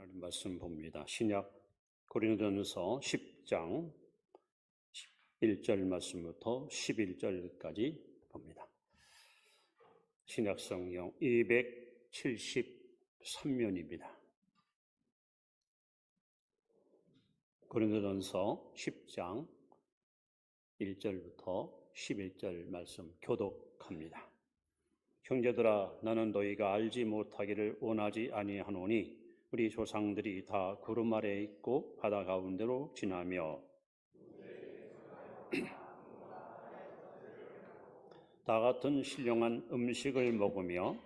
하나님 말씀 봅니다. 신약 고린도전서 10장 1절 말씀부터 11절까지 봅니다. 신약 성경 273면입니다. 고린도전서 10장 1절부터 11절 말씀 교독합니다. 형제들아, 나는 너희가 알지 못하기를 원하지 아니하노니 우리 조상들이 다 구름 아래에 있고 바다 가운데로 지나며 다 같은 신령한 음식을 먹으며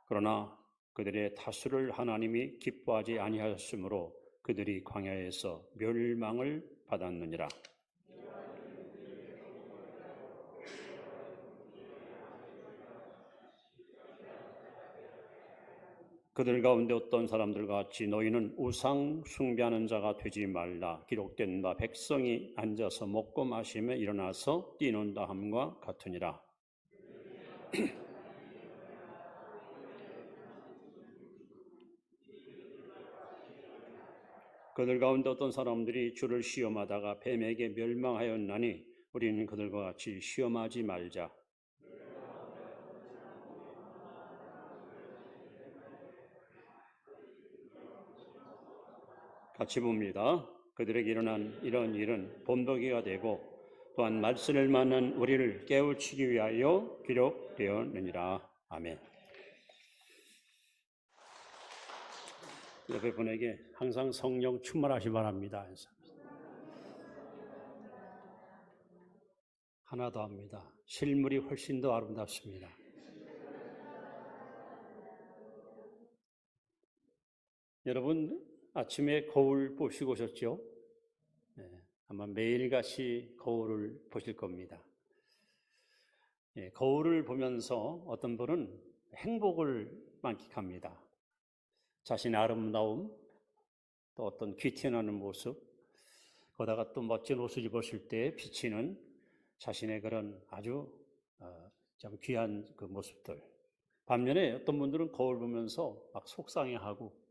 그러나 그들의 다수를 하나님이 기뻐하지 아니하였으므로 그들이 광야에서 멸망을 받았느니라. 그들 가운데 어떤 사람들과 같이 너희는 우상 숭배하는 자가 되지 말라. 기록된 바 백성이 앉아서 먹고 마시며 일어나서 뛰는다 함과 같으니라. 그들 가운데 어떤 사람들이 주를 시험하다가 뱀에게 멸망하였나니 우리는 그들과 같이 시험하지 말자. 같이 봅니다. 그들에게 일어난 이런 일은 본보기가 되고 또한 말씀을 만난 우리를 깨우치기 위하여 기록되었느니라. 아멘. 옆에 분에게 항상 성령 충만하시 바랍니다. 하나 더 합니다. 실물이 훨씬 더 아름답습니다. 여러분 아침에 거울 보시고 오셨죠? 네, 아마 매일같이 거울을 보실 겁니다. 네, 거울을 보면서 어떤 분은 행복을 만끽합니다. 자신의 아름다움, 또 어떤 귀 튀어나오는 모습, 거기다가 또 멋진 옷을 입었을 때 비치는 자신의 그런 아주 좀 귀한 그 모습들. 반면에 어떤 분들은 거울 보면서 막 속상해하고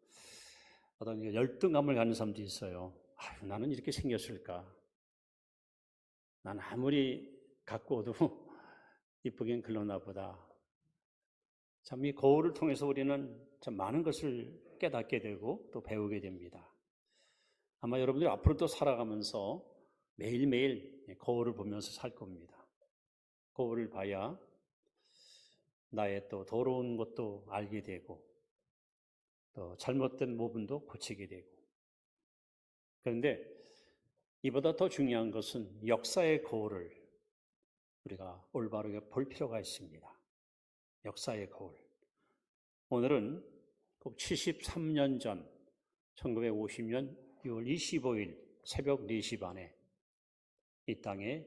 어떤 열등감을 갖는 사람도 있어요. 아유, 나는 이렇게 생겼을까? 난 아무리 가꾸어도 이쁘긴 글렀나 보다. 참 이 거울을 통해서 우리는 참 많은 것을 깨닫게 되고 또 배우게 됩니다. 아마 여러분들이 앞으로 또 살아가면서 매일매일 거울을 보면서 살 겁니다. 거울을 봐야 나의 또 더러운 것도 알게 되고 또 잘못된 부분도 고치게 되고. 그런데 이보다 더 중요한 것은 역사의 거울을 우리가 올바르게 볼 필요가 있습니다. 역사의 거울. 오늘은 꼭 73년 전 1950년 6월 25일 새벽 4시 반에 이 땅에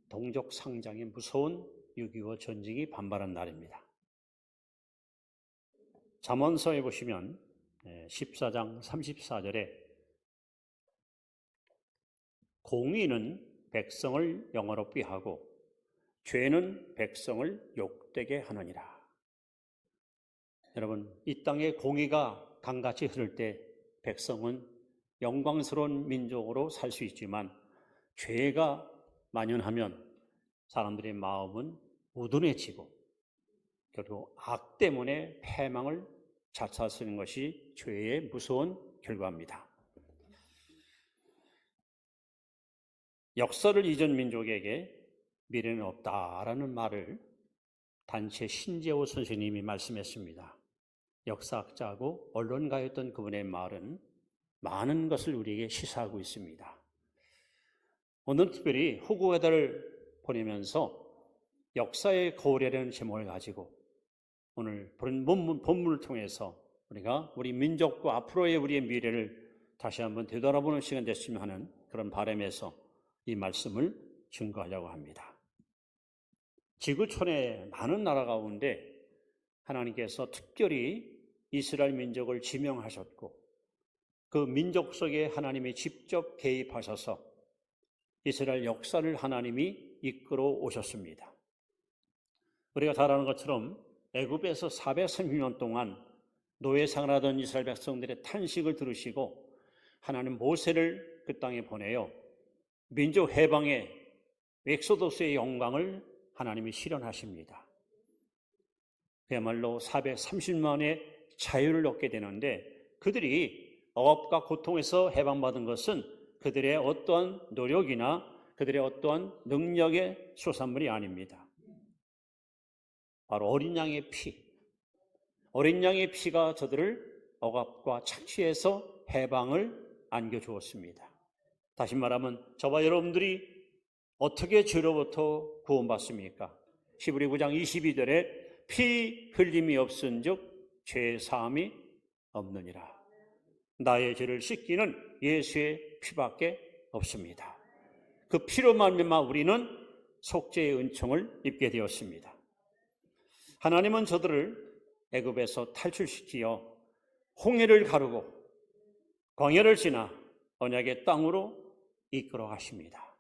동족 상장의 무서운 6.25 전쟁이 반발한 날입니다. 잠언서에 보시면 14장 34절에 공의는 백성을 영화롭게 하고 죄는 백성을 욕되게 하느니라. 여러분, 이 땅에 공의가 강같이 흐를 때 백성은 영광스러운 민족으로 살 수 있지만 죄가 만연하면 사람들의 마음은 우둔해지고 결국 악 때문에 패망을 자초하는 것이 죄의 무서운 결과입니다. 역사를 잊은 민족에게 미래는 없다라는 말을 단체 신재호 선생님이 말씀했습니다. 역사학자고 언론가였던 그분의 말은 많은 것을 우리에게 시사하고 있습니다. 오늘 특별히 호구회다를 보내면서 역사의 거울이라는 제목을 가지고 오늘 본문을 통해서 우리가 우리 민족과 앞으로의 우리의 미래를 다시 한번 되돌아보는 시간 됐으면 하는 그런 바람에서 이 말씀을 증거하려고 합니다. 지구촌의 많은 나라 가운데 하나님께서 특별히 이스라엘 민족을 지명하셨고 그 민족 속에 하나님이 직접 개입하셔서 이스라엘 역사를 하나님이 이끌어 오셨습니다. 우리가 잘 아는 것처럼 애굽에서 430년 동안 노예 생활하던 이스라엘 백성들의 탄식을 들으시고 하나님 모세를 그 땅에 보내요 민족 해방의 엑소도스의 영광을 하나님이 실현하십니다. 그야말로 430만의 자유를 얻게 되는데 그들이 억압과 고통에서 해방받은 것은 그들의 어떠한 노력이나 그들의 어떠한 능력의 소산물이 아닙니다. 바로 어린 양의 피, 어린 양의 피가 저들을 억압과 착취에서 해방을 안겨주었습니다. 다시 말하면 저와 여러분들이 어떻게 죄로부터 구원받습니까? 히브리 9장 22절에 피 흘림이 없은즉 죄 사함이 없느니라. 나의 죄를 씻기는 예수의 피밖에 없습니다. 그 피로 말미암아 우리는 속죄의 은총을 입게 되었습니다. 하나님은 저들을 애굽에서 탈출시키어 홍해를 가르고 광야를 지나 언약의 땅으로 이끌어 가십니다.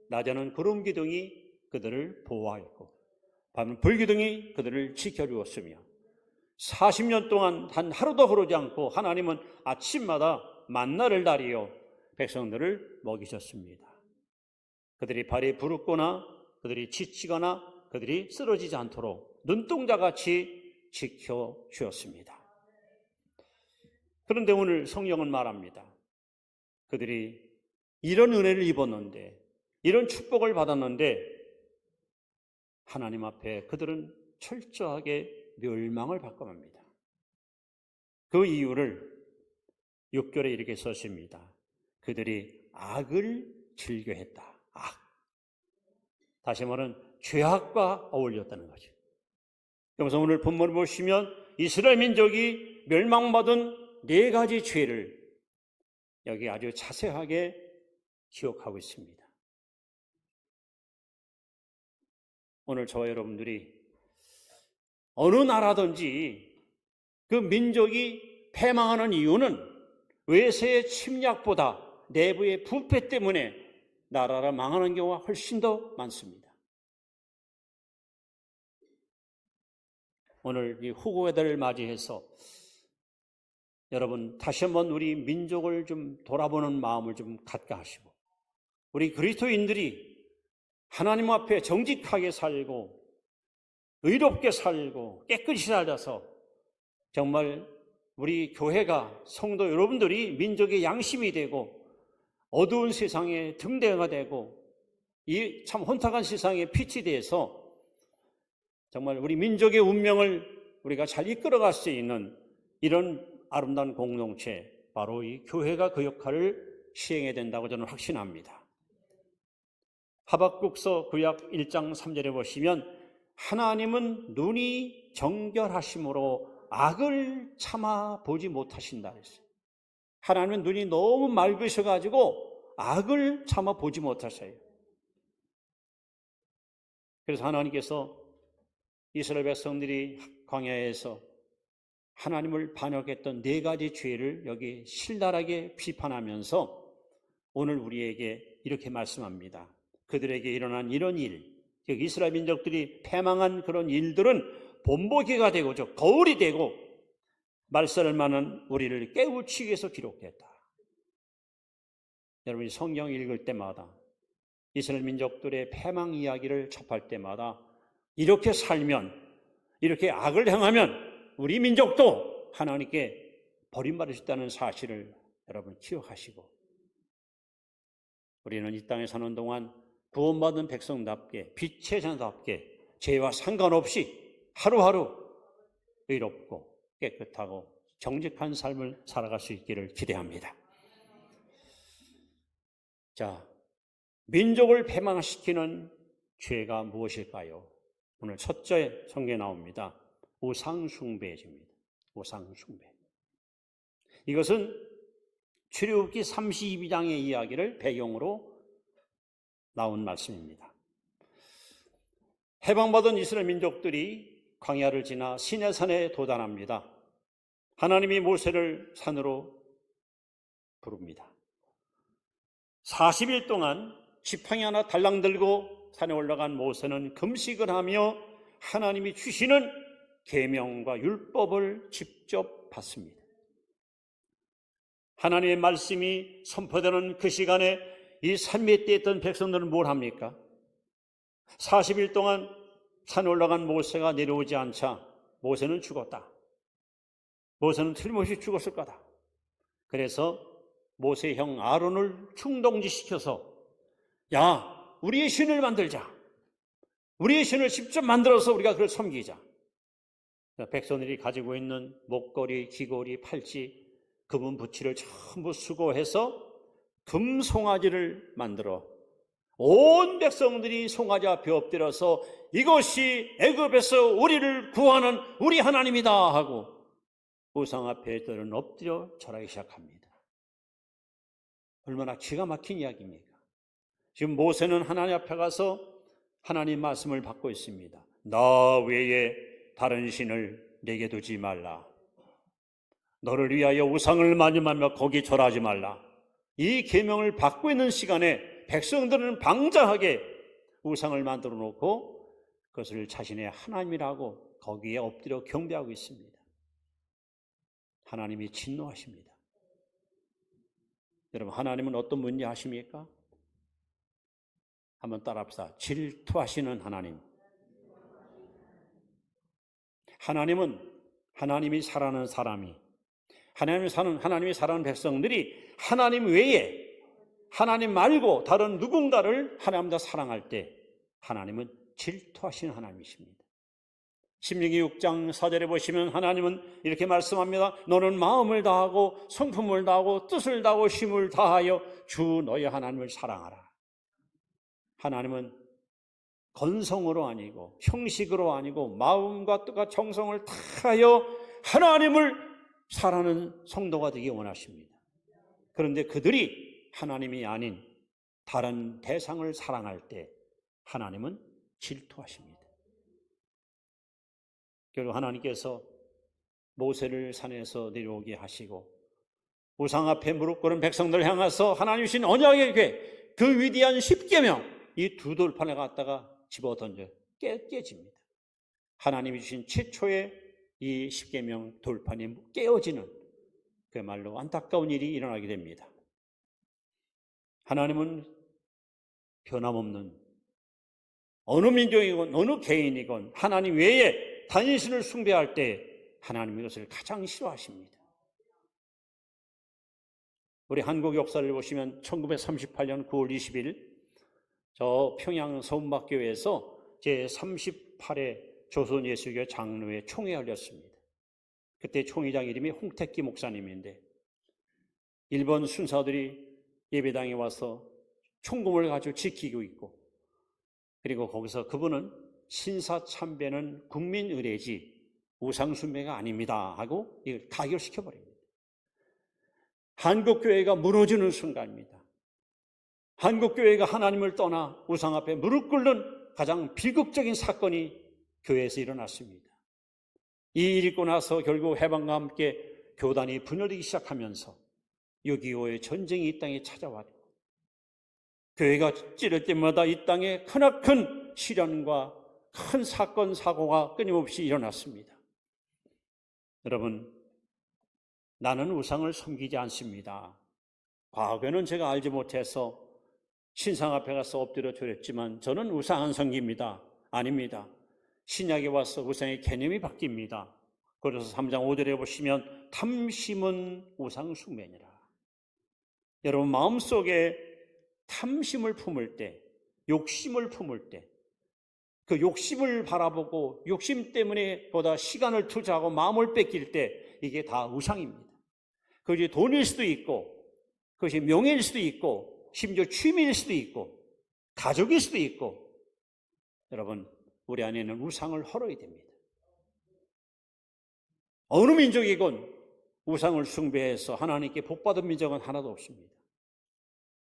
낮에는 구름 기둥이 그들을 보호하였고 밤은 불 기둥이 그들을 지켜주었으며 40년 동안 단 하루도 흐르지 않고 하나님은 아침마다 만나를 다리어 백성들을 먹이셨습니다. 그들이 발이 부르거나 그들이 지치거나 그들이 쓰러지지 않도록 눈동자같이 지켜주었습니다. 그런데 오늘 성경은 말합니다. 그들이 이런 은혜를 입었는데 이런 축복을 받았는데 하나님 앞에 그들은 철저하게 멸망을 받고 맙니다. 그 이유를 6절에 이렇게 썼습니다. 그들이 악을 즐겨했다. 악. 다시 말하면 죄악과 어울렸다는 거죠. 그래서 오늘 본문을 보시면 이스라엘 민족이 멸망받은 4가지 죄를 여기 아주 자세하게 기억하고 있습니다. 오늘 저와 여러분들이 어느 나라든지 그 민족이 패망하는 이유는 외세의 침략보다 내부의 부패 때문에 나라가 망하는 경우가 훨씬 더 많습니다. 오늘 이 후고회달을 맞이해서 여러분 다시 한번 우리 민족을 좀 돌아보는 마음을 좀 갖게 하시고 우리 그리스도인들이 하나님 앞에 정직하게 살고 의롭게 살고 깨끗이 살아서 정말 우리 교회가 성도 여러분들이 민족의 양심이 되고 어두운 세상의 등대가 되고 이 참 혼탁한 세상의 빛이 돼서 정말 우리 민족의 운명을 우리가 잘 이끌어갈 수 있는 이런 아름다운 공동체, 바로 이 교회가 그 역할을 시행해야 된다고 저는 확신합니다. 하박국서 구약 1장 3절에 보시면 하나님은 눈이 정결하심으로 악을 참아 보지 못하신다 그랬어요. 하나님은 눈이 너무 맑으셔가지고 악을 참아 보지 못하세요. 그래서 하나님께서 이스라엘 백성들이 광야에서 하나님을 반역했던 4가지 죄를 여기 신랄하게 비판하면서 오늘 우리에게 이렇게 말씀합니다. 그들에게 일어난 이런 일, 즉 이스라엘 민족들이 패망한 그런 일들은 본보기가 되고 거울이 되고 말살만은 우리를 깨우치기 위해서 기록됐다. 여러분이 성경 읽을 때마다 이스라엘 민족들의 패망 이야기를 접할 때마다 이렇게 살면, 이렇게 악을 행하면 우리 민족도 하나님께 버림받으셨다는 사실을 여러분 기억하시고 우리는 이 땅에 사는 동안 구원받은 백성답게 빛의 자답게 죄와 상관없이 하루하루 의롭고 깨끗하고 정직한 삶을 살아갈 수 있기를 기대합니다. 자, 민족을 패망시키는 죄가 무엇일까요? 오늘 첫째 성경에 나옵니다. 우상숭배입니다. 우상숭배. 이것은 출애굽기 32장의 이야기를 배경으로 나온 말씀입니다. 해방받은 이스라엘 민족들이 광야를 지나 시내산에 도달합니다. 하나님이 모세를 산으로 부릅니다. 40일 동안 지팡이 하나 달랑 들고 산에 올라간 모세는 금식을 하며 하나님이 주시는 계명과 율법을 직접 받습니다. 하나님의 말씀이 선포되는 그 시간에 이 산 밑에 있던 백성들은 뭘 합니까? 40일 동안 산에 올라간 모세가 내려오지 않자 모세는 죽었다. 모세는 틀림없이 죽었을 거다. 그래서 모세의 형 아론을 충동지시켜서 야, 우리의 신을 만들자. 우리의 신을 직접 만들어서 우리가 그걸 섬기자. 백성들이 가지고 있는 목걸이, 귀걸이, 팔찌, 금은 부치를 전부 수거해서 금 송아지를 만들어 온 백성들이 송아지 앞에 엎드려서 이것이 애굽에서 우리를 구하는 우리 하나님이다 하고 우상 앞에 들은 엎드려 절하기 시작합니다. 얼마나 기가 막힌 이야기입니까? 지금 모세는 하나님 앞에 가서 하나님 말씀을 받고 있습니다. 나 외에 다른 신을 내게 두지 말라. 너를 위하여 우상을 만들며 거기 절하지 말라. 이 계명을 받고 있는 시간에 백성들은 방자하게 우상을 만들어 놓고 그것을 자신의 하나님이라고 거기에 엎드려 경배하고 있습니다. 하나님이 진노하십니다. 여러분, 하나님은 어떤 분인지 아십니까? 한번 따라합시다. 질투하시는 하나님. 하나님은 하나님이 사랑하는 사람이, 하나님이 사랑하는 백성들이 하나님 외에, 하나님 말고 다른 누군가를 하나님보다 사랑할 때 하나님은 질투하시는 하나님이십니다. 신명기 6장 4절에 보시면 하나님은 이렇게 말씀합니다. 너는 마음을 다하고 성품을 다하고 뜻을 다하고 힘을 다하여 주 너의 하나님을 사랑하라. 하나님은 건성으로 아니고 형식으로 아니고 마음과 뜻과 정성을 다하여 하나님을 사랑하는 성도가 되기 원하십니다. 그런데 그들이 하나님이 아닌 다른 대상을 사랑할 때 하나님은 질투하십니다. 결국 하나님께서 모세를 산에서 내려오게 하시고 우상 앞에 무릎 꿇은 백성들을 향해서 하나님 주신 언약의 궤, 그 위대한 십계명, 이 두 돌판을 갖다가 집어 던져 깨집니다. 하나님이 주신 최초의 이 십계명 돌판이 깨어지는 그야말로 안타까운 일이 일어나게 됩니다. 하나님은 변함없는 어느 민족이건 어느 개인이건 하나님 외에 단신을 숭배할 때 하나님이 이것을 가장 싫어하십니다. 우리 한국 역사를 보시면 1938년 9월 20일 저 평양 서문박교회에서 제38회 조선예수교 장로회 총회 열렸습니다. 그때 총회장 이름이 홍택기 목사님인데 일본 순사들이 예배당에 와서 총검을 가지고 지키고 있고, 그리고 거기서 그분은 신사참배는 국민의례지 우상숭배가 아닙니다 하고 이걸 가결시켜버립니다. 한국교회가 무너지는 순간입니다. 한국교회가 하나님을 떠나 우상 앞에 무릎 꿇는 가장 비극적인 사건이 교회에서 일어났습니다. 이 일이 있고 나서 결국 해방과 함께 교단이 분열되기 시작하면서 6.25의 전쟁이 이 땅에 찾아왔고 교회가 찌를 때마다 이 땅에 크나큰 시련과 큰 사건, 사고가 끊임없이 일어났습니다. 여러분, 나는 우상을 섬기지 않습니다. 과거에는 제가 알지 못해서 신상 앞에 가서 엎드려 절했지만 저는 우상 안 섬깁니다. 아닙니다. 신약에 와서 우상의 개념이 바뀝니다. 그래서 3장 5절에 보시면 탐심은 우상 숭배니라. 여러분, 마음속에 탐심을 품을 때, 욕심을 품을 때, 그 욕심을 바라보고 욕심 때문에 보다 시간을 투자하고 마음을 뺏길 때 이게 다 우상입니다. 그것이 돈일 수도 있고, 그것이 명예일 수도 있고, 심지어 취미일 수도 있고, 가족일 수도 있고, 여러분, 우리 안에는 우상을 헐어야 됩니다. 어느 민족이건 우상을 숭배해서 하나님께 복받은 민족은 하나도 없습니다.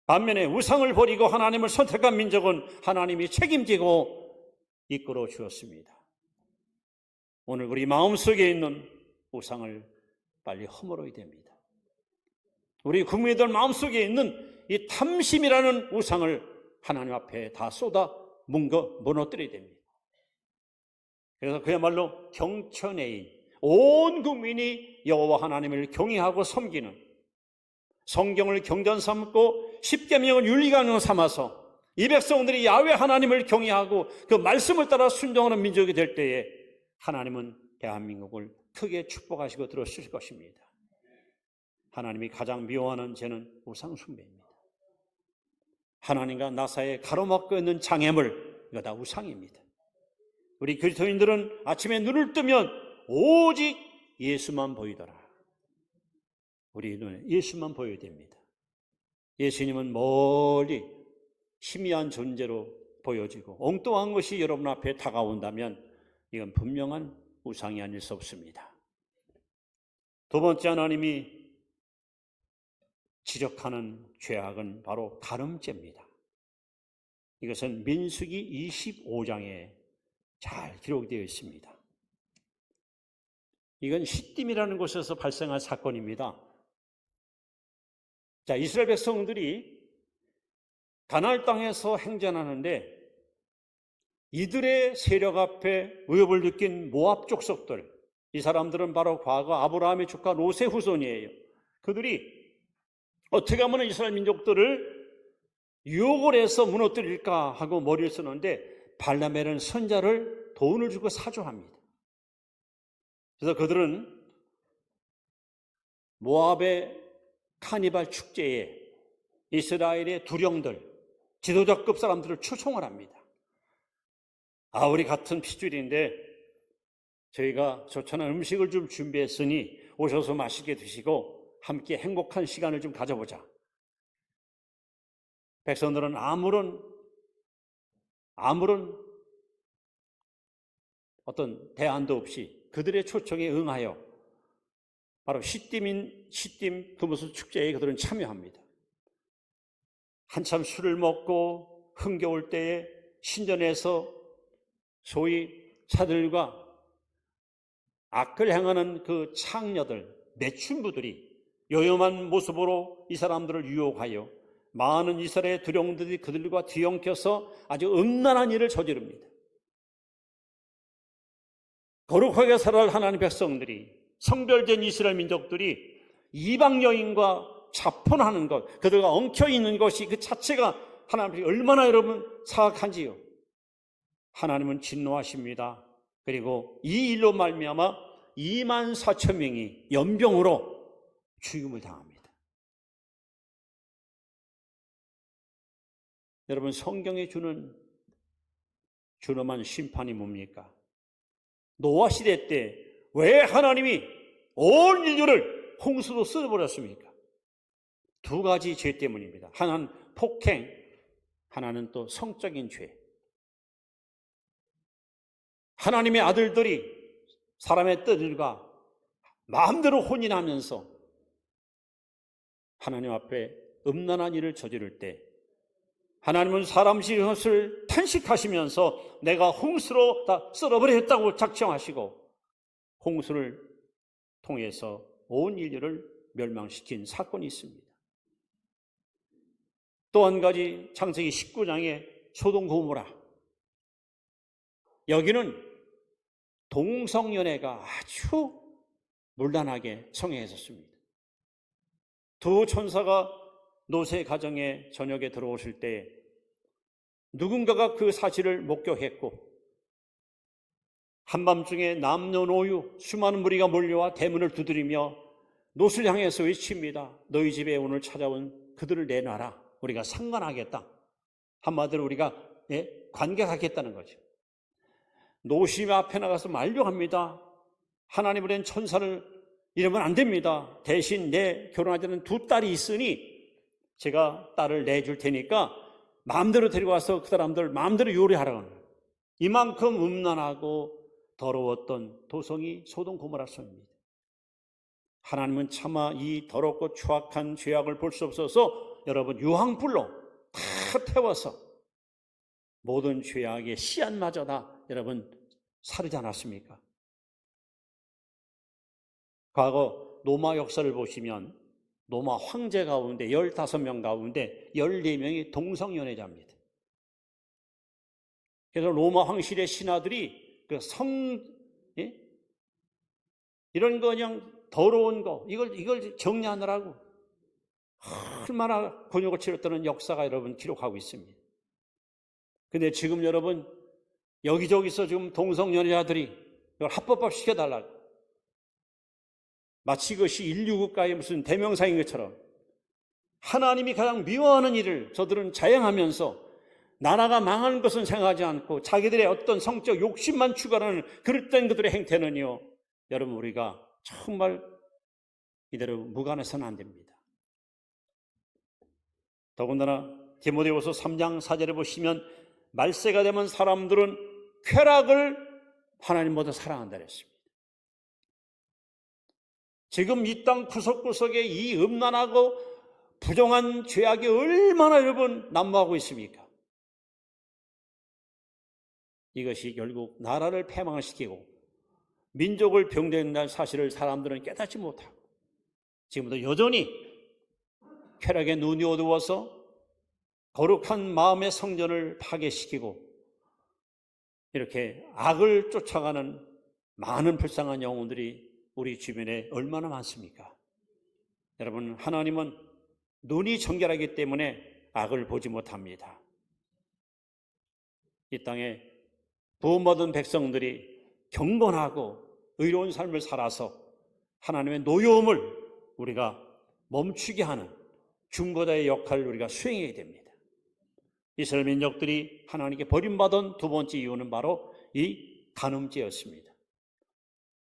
반면에 우상을 버리고 하나님을 선택한 민족은 하나님이 책임지고 이끌어 주었습니다. 오늘 우리 마음속에 있는 우상을 빨리 허물어야 됩니다. 우리 국민들 마음속에 있는 이 탐심이라는 우상을 하나님 앞에 다 쏟아 무너뜨려야 됩니다. 그래서 그야말로 경천애인, 온 국민이 여호와 하나님을 경외하고 섬기는, 성경을 경전 삼고 십계명을 윤리관으로 삼아서 이 백성들이 야훼 하나님을 경외하고 그 말씀을 따라 순종하는 민족이 될 때에 하나님은 대한민국을 크게 축복하시고 들어주실 것입니다. 하나님이 가장 미워하는 죄는 우상 숭배입니다. 하나님과 나 사이에 가로막고 있는 장애물, 이거 다 우상입니다. 우리 그리스도인들은 아침에 눈을 뜨면 오직 예수만 보이더라. 우리 눈에 예수만 보여야 됩니다. 예수님은 멀리 희미한 존재로 보여지고 엉뚱한 것이 여러분 앞에 다가온다면 이건 분명한 우상이 아닐 수 없습니다. 두 번째 하나님이 지적하는 죄악은 바로 가늠죄입니다. 이것은 민수기 25장에 잘 기록되어 있습니다. 이건 시딤이라는 곳에서 발생한 사건입니다. 자, 이스라엘 백성들이 가나안 땅에서 행전하는데 이들의 세력 앞에 위협을 느낀 모압 족속들, 이 사람들은 바로 과거 아브라함의 조카 롯의 후손이에요. 그들이 어떻게 하면 이스라엘 민족들을 유혹을 해서 무너뜨릴까 하고 머리를 쓰는데 발람에는 선자를 돈을 주고 사주합니다. 그래서 그들은 모압의 카니발 축제에 이스라엘의 두령들, 지도자급 사람들을 초청을 합니다. 우리 같은 피줄인데 저희가 좋잖은 음식을 좀 준비했으니 오셔서 맛있게 드시고 함께 행복한 시간을 좀 가져보자. 백성들은 아무런 어떤 대안도 없이 그들의 초청에 응하여 바로 시딤 그 무슨 축제에 그들은 참여합니다. 한참 술을 먹고 흥겨울 때에 신전에서 소위 차들과 악을 행하는 그 창녀들, 매춘부들이 요염한 모습으로 이 사람들을 유혹하여 많은 이스라엘 두령들이 그들과 뒤엉켜서 아주 음란한 일을 저지릅니다. 거룩하게 살아갈 하나님의 백성들이, 성별된 이스라엘 민족들이 이방 여인과 자폰하는 것, 그들과 엉켜있는 것이 그 자체가 하나님이 얼마나 여러분 사악한지요. 하나님은 진노하십니다. 그리고 이 일로 말미암아 24,000명이 연병으로 죽임을 당합니다. 여러분, 성경에 주는 준엄한 심판이 뭡니까? 노아 시대 때 왜 하나님이 온 인류를 홍수로 쓸어버렸습니까? 두 가지 죄 때문입니다. 하나는 폭행, 하나는 또 성적인 죄. 하나님의 아들들이 사람의 뜻과 마음대로 혼인하면서 하나님 앞에 음란한 일을 저지를 때 하나님은 사람 것을 탄식하시면서 내가 홍수로 다 쓸어버리겠다고 작정하시고 홍수를 통해서 온 인류를 멸망시킨 사건이 있습니다. 또 한 가지 창세기 19장의 소돔 고모라. 여기는 동성연애가 아주 문란하게 성행했었습니다. 두 천사가 롯의 가정에 저녁에 들어오실 때 누군가가 그 사실을 목격했고 한밤중에 남녀노유 수많은 무리가 몰려와 대문을 두드리며 롯을 향해서 외칩니다. 너희 집에 오늘 찾아온 그들을 내놔라. 우리가 상관하겠다. 한마디로 우리가 관객하겠다는 거죠. 롯이 앞에 나가서 만류합니다. 하나님을 낸 천사를 이러면 안 됩니다. 대신 내 결혼하지 않은 두 딸이 있으니 제가 딸을 내줄 테니까 마음대로 데리고 와서 그 사람들 마음대로 요리하라고 하는 거예요. 이만큼 음란하고 더러웠던 도성이 소돔 고모라 성입니다. 하나님은 차마 이 더럽고 추악한 죄악을 볼 수 없어서 여러분 유황불로 다 태워서 모든 죄악의 씨앗마저 다 여러분 사르지 않았습니까? 과거 로마 역사를 보시면 로마 황제 가운데 15명 가운데 14명이 동성연애자입니다. 그래서 로마 황실의 신하들이 그 예? 이런 거 그냥 더러운 거 이걸 정리하느라고 얼마나 곤욕을 치렀다는 역사가 여러분 기록하고 있습니다. 근데 지금 여러분 여기저기서 지금 동성연애자들이 이걸 합법화 시켜달라고, 마치 그것이 인류 국가의 무슨 대명사인 것처럼 하나님이 가장 미워하는 일을 저들은 자행하면서 나라가 망하는 것은 생각하지 않고 자기들의 어떤 성적 욕심만 추구하는 그릇된 그들의 행태는요, 여러분 우리가 정말 이대로 무관해서는 안 됩니다. 더군다나 디모데후서 3장 4절에 보시면 말세가 되면 사람들은 쾌락을 하나님보다 사랑한다 그랬습니다. 지금 이 땅 구석구석에 이 음란하고 부정한 죄악이 얼마나 여러분 난무하고 있습니까? 이것이 결국 나라를 패망시키고 민족을 병된다는 사실을 사람들은 깨닫지 못하고 지금도 여전히 쾌락의 눈이 어두워서 거룩한 마음의 성전을 파괴시키고 이렇게 악을 쫓아가는 많은 불쌍한 영혼들이 우리 주변에 얼마나 많습니까? 여러분, 하나님은 눈이 정결하기 때문에 악을 보지 못합니다. 이 땅에 구원받은 백성들이 경건하고 의로운 삶을 살아서 하나님의 노여움을 우리가 멈추게 하는 중보자의 역할을 우리가 수행해야 됩니다. 이스라엘 민족들이 하나님께 버림받은 두 번째 이유는 바로 이 간음죄였습니다.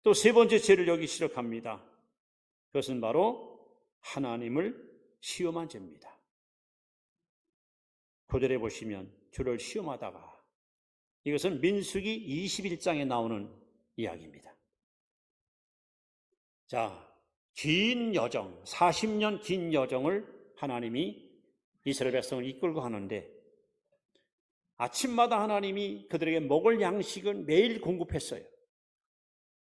또 세 번째 죄를 여기 시작합니다. 그것은 바로 하나님을 시험한 죄입니다. 9절에 보시면 주를 시험하다가, 이것은 민수기 21장에 나오는 이야기입니다. 자, 긴 여정, 40년 긴 여정을 하나님이 이스라엘 백성을 이끌고 하는데 아침마다 하나님이 그들에게 먹을 양식은 매일 공급했어요.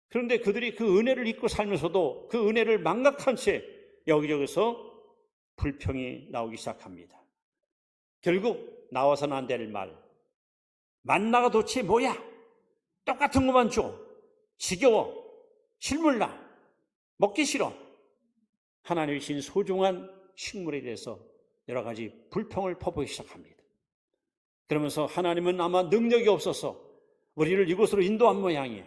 그런데 그들이 그 은혜를 잊고 살면서도 그 은혜를 망각한 채 여기저기서 불평이 나오기 시작합니다. 결국 나와서는 안 될 말, 만나가 도대체 뭐야? 똑같은 것만 줘. 지겨워. 실물나. 먹기 싫어. 하나님이 주신 소중한 식물에 대해서 여러 가지 불평을 퍼부기 시작합니다. 그러면서 하나님은 아마 능력이 없어서 우리를 이곳으로 인도한 모양이야.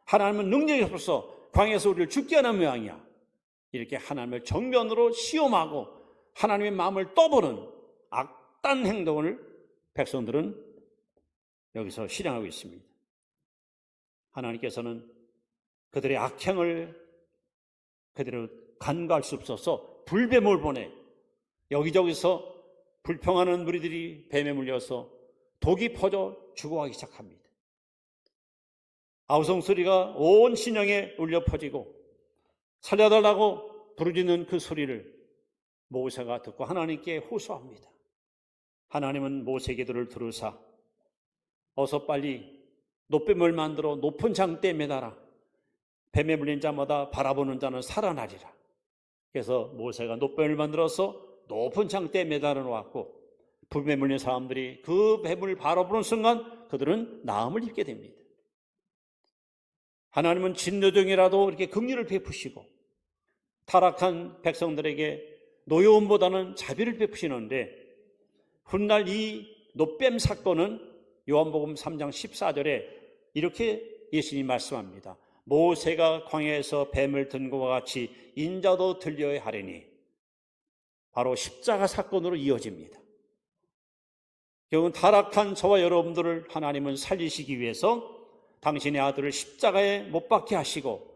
하나님은 능력이 없어서 광야에서 우리를 죽게 하는 모양이야. 이렇게 하나님을 정면으로 시험하고 하나님의 마음을 떠보는 악단 행동을 백성들은 여기서 실행하고 있습니다. 하나님께서는 그들의 악행을 그대로 간과할 수 없어서 불뱀을 보내 여기저기서 불평하는 무리들이 뱀에 물려서 독이 퍼져 죽어가기 시작합니다. 아우성 소리가 온 신영에 울려 퍼지고 살려달라고 부르짖는 그 소리를 모세가 듣고 하나님께 호소합니다. 하나님은 모세 기도를 들으사 어서 빨리 노뱀을 만들어 높은 장대에 매달아 뱀에 물린 자마다 바라보는 자는 살아나리라. 그래서 모세가 노뱀을 만들어서 높은 장대에 매달아 놓았고 불뱀에 물린 사람들이 그 뱀을 바라보는 순간 그들은 나음을 입게 됩니다. 하나님은 진노정이라도 이렇게 긍휼을 베푸시고 타락한 백성들에게 노여움보다는 자비를 베푸시는데, 훗날 이 노뱀 사건은 요한복음 3장 14절에 이렇게 예수님이 말씀합니다. 모세가 광야에서 뱀을 든 것과 같이 인자도 들려야 하리니, 바로 십자가 사건으로 이어집니다. 결국은 타락한 저와 여러분들을 하나님은 살리시기 위해서 당신의 아들을 십자가에 못 박게 하시고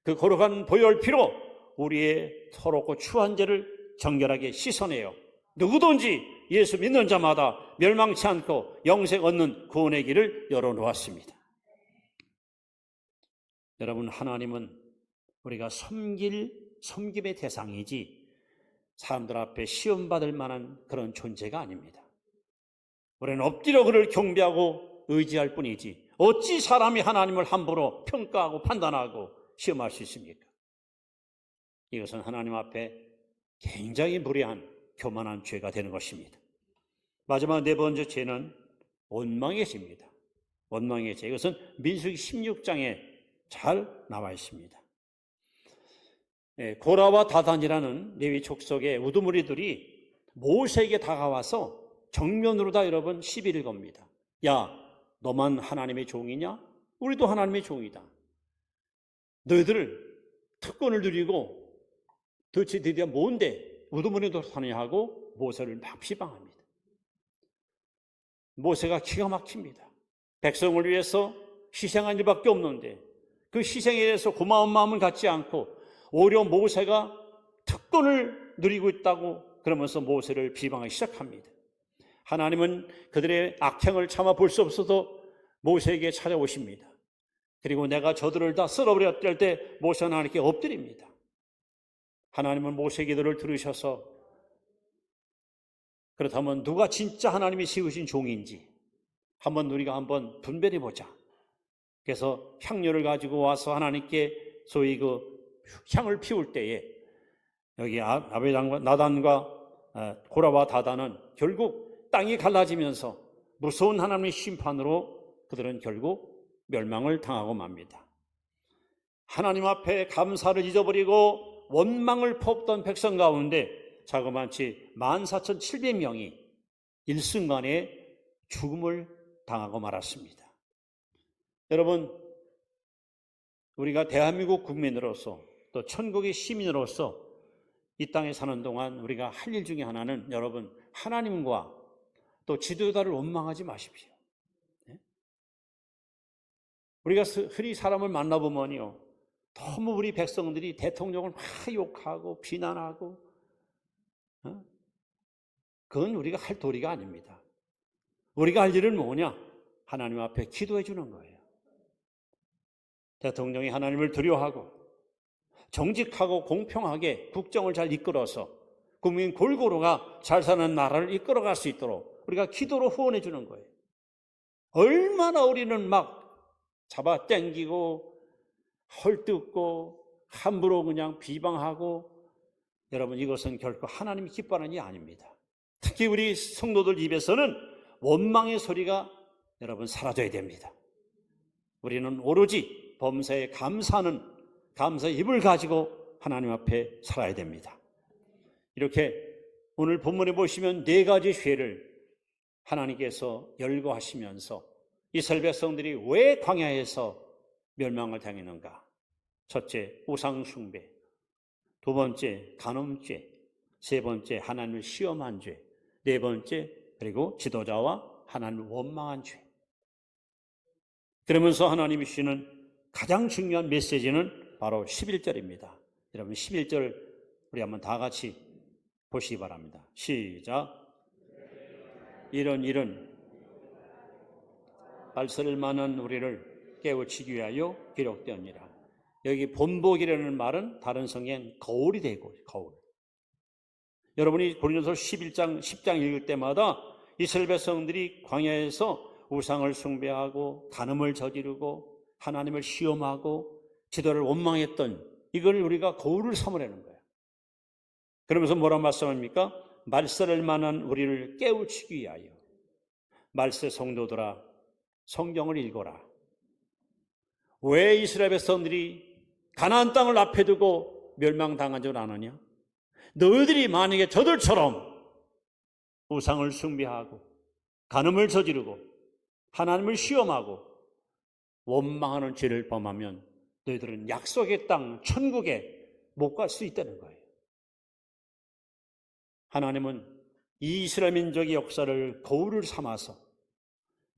그 거룩한 보혈 피로 우리의 더럽고 추한 죄를 정결하게 씻어내요. 누구든지 예수 믿는 자마다 멸망치 않고 영생 얻는 구원의 길을 열어놓았습니다. 여러분, 하나님은 우리가 섬김의 대상이지 사람들 앞에 시험받을 만한 그런 존재가 아닙니다. 우리는 엎드려 그를 경배하고 의지할 뿐이지 어찌 사람이 하나님을 함부로 평가하고 판단하고 시험할 수 있습니까? 이것은 하나님 앞에 굉장히 무례한 교만한 죄가 되는 것입니다. 마지막 네 번째 죄는 원망의 죄입니다. 원망의 죄. 이것은 민수기 16장에 잘 나와 있습니다. 고라와 다단이라는 레위 족속의 우두머리들이 모세에게 다가와서 정면으로 다 여러분 시비를 겁니다. 야, 너만 하나님의 종이냐? 우리도 하나님의 종이다. 너희들 특권을 누리고 도대체 드디어 뭔데 우두머리도 사냐 하고 모세를 막 비방합니다. 모세가 기가 막힙니다. 백성을 위해서 희생한 일밖에 없는데 그 희생에 대해서 고마운 마음을 갖지 않고 오히려 모세가 특권을 누리고 있다고 그러면서 모세를 비방하기 시작합니다. 하나님은 그들의 악행을 참아 볼 수 없어서 모세에게 찾아오십니다. 그리고 내가 저들을 다 쓸어버렸을 때 모세는 하나님께 엎드립니다. 하나님은 모세 기도를 들으셔서 그렇다면 누가 진짜 하나님이 세우신 종인지 우리가 한번 분별해 보자. 그래서 향료를 가지고 와서 하나님께 소위 그 향을 피울 때에 여기 아비당과 나단과 고라와 다단은 결국 땅이 갈라지면서 무서운 하나님의 심판으로 그들은 결국 멸망을 당하고 맙니다. 하나님 앞에 감사를 잊어버리고 원망을 퍼붓던 백성 가운데 자그마치 14,700명이 일순간에 죽음을 당하고 말았습니다. 여러분, 우리가 대한민국 국민으로서 또 천국의 시민으로서 이 땅에 사는 동안 우리가 할 일 중에 하나는 여러분 하나님과 또 지도자를 원망하지 마십시오. 우리가 흔히 사람을 만나보면요, 너무 우리 백성들이 대통령을 막 욕하고 비난하고 그건 우리가 할 도리가 아닙니다. 우리가 할 일은 뭐냐? 하나님 앞에 기도해 주는 거예요. 대통령이 하나님을 두려워하고 정직하고 공평하게 국정을 잘 이끌어서 국민 골고루가 잘 사는 나라를 이끌어갈 수 있도록 우리가 기도로 후원해 주는 거예요. 얼마나 우리는 막 잡아 당기고 헐뜯고 함부로 그냥 비방하고, 여러분 이것은 결코 하나님이 기뻐하는 일이 아닙니다. 특히 우리 성도들 입에서는 원망의 소리가 여러분 사라져야 됩니다. 우리는 오로지 범사에 감사하는 감사의 입을 가지고 하나님 앞에 살아야 됩니다. 이렇게 오늘 본문에 보시면 4가지 죄를 하나님께서 열거하시면서 이스라엘 백성들이 왜 광야에서 멸망을 당했는가? 첫째, 우상 숭배. 두 번째, 간음죄. 세 번째, 하나님을 시험한 죄. 네 번째, 그리고 지도자와 하나님을 원망한 죄. 그러면서 하나님이 주시는 가장 중요한 메시지는 바로 11절입니다. 여러분 11절 우리 한번 다 같이 보시기 바랍니다. 시작. 이런 발설을 만한 우리를 깨우치기 위하여 기록되었느니라. 여기 본복이라는 말은 다른 성경 거울이 되고, 거울. 여러분이 고린도서 11장 10장 읽을 때마다 이스라엘 백성들이 광야에서 우상을 숭배하고 간음을 저지르고 하나님을 시험하고 지도를 원망했던 이걸 우리가 거울을 삼으라는 거예요. 그러면서 뭐라 말씀합니까? 말세를 만한 우리를 깨우치기 위하여. 말세 성도들아, 성경을 읽어라. 왜 이스라엘 백성들이 가나안 땅을 앞에 두고 멸망당한 줄 아느냐? 너희들이 만약에 저들처럼 우상을 숭배하고 간음을 저지르고 하나님을 시험하고 원망하는 죄를 범하면 너희들은 약속의 땅 천국에 못 갈 수 있다는 거예요. 하나님은 이 이스라엘 민족의 역사를 거울을 삼아서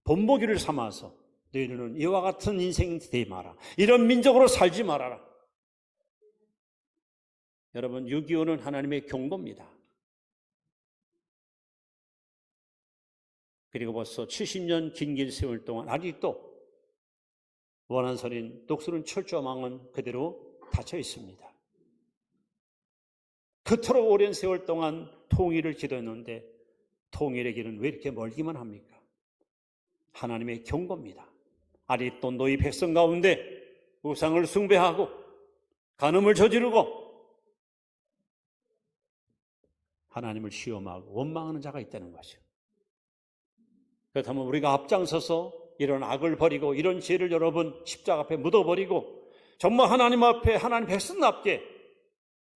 본보기를 삼아서 너희들은 이와 같은 인생이 되지 마라. 이런 민족으로 살지 말아라. 여러분 6.25는 하나님의 경고입니다. 그리고 벌써 70년 긴 세월 동안 아직도 원한설인 독수른 철조망은 그대로 닫혀 있습니다. 그토록 오랜 세월 동안 통일을 기도했는데 통일의 길은 왜 이렇게 멀기만 합니까? 하나님의 경고입니다. 아직도 너희 백성 가운데 우상을 숭배하고 간음을 저지르고 하나님을 시험하고 원망하는 자가 있다는 것이죠. 그렇다면 우리가 앞장서서 이런 악을 버리고 이런 죄를 여러분 십자가 앞에 묻어버리고 정말 하나님 앞에 하나님 백성답게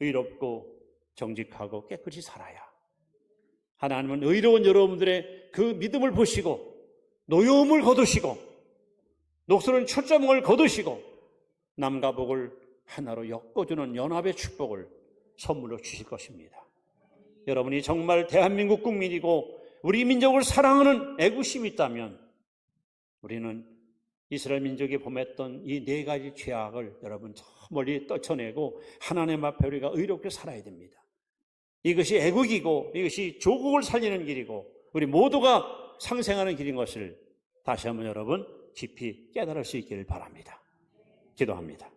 의롭고 정직하고 깨끗이 살아야 하나님은 의로운 여러분들의 그 믿음을 보시고 노여움을 거두시고 녹슬은 철저함을 거두시고 남과 북을 하나로 엮어주는 연합의 축복을 선물로 주실 것입니다. 여러분이 정말 대한민국 국민이고 우리 민족을 사랑하는 애국심이 있다면 우리는 이스라엘 민족이 범했던 이 네 가지 죄악을 여러분 저 멀리 떨쳐내고 하나님 앞에 우리가 의롭게 살아야 됩니다. 이것이 애국이고 이것이 조국을 살리는 길이고 우리 모두가 상생하는 길인 것을 다시 한번 여러분 깊이 깨달을 수 있기를 바랍니다. 기도합니다.